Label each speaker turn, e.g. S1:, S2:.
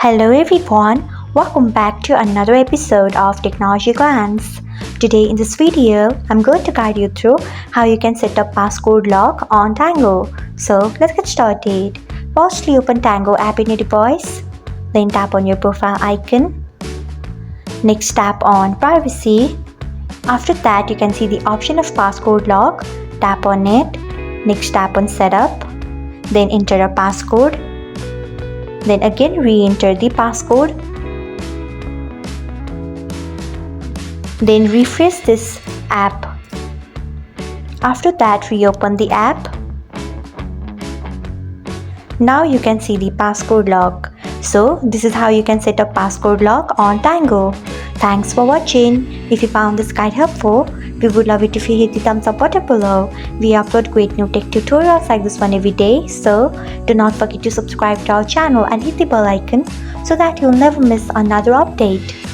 S1: Hello everyone, welcome back to another episode of Technologyglance. Today in this video, I'm going to guide you through how you can set up passcode lock on Tango. So let's get started. Firstly, open Tango app in your device. Then tap on your profile icon. Next, tap on privacy. After that, you can see the option of passcode lock. Tap on it. Next, tap on setup. Then enter a passcode. Then again re-enter the passcode. Then refresh this app. After that, reopen the app. Now you can see the passcode lock. So this is how you can set up passcode lock on Tango. Thanks for watching. If you found this guide helpful, we would love it if you hit the thumbs up button below. We upload great new tech tutorials like this one every day, so do not forget to subscribe to our channel and hit the bell icon so that you'll never miss another update.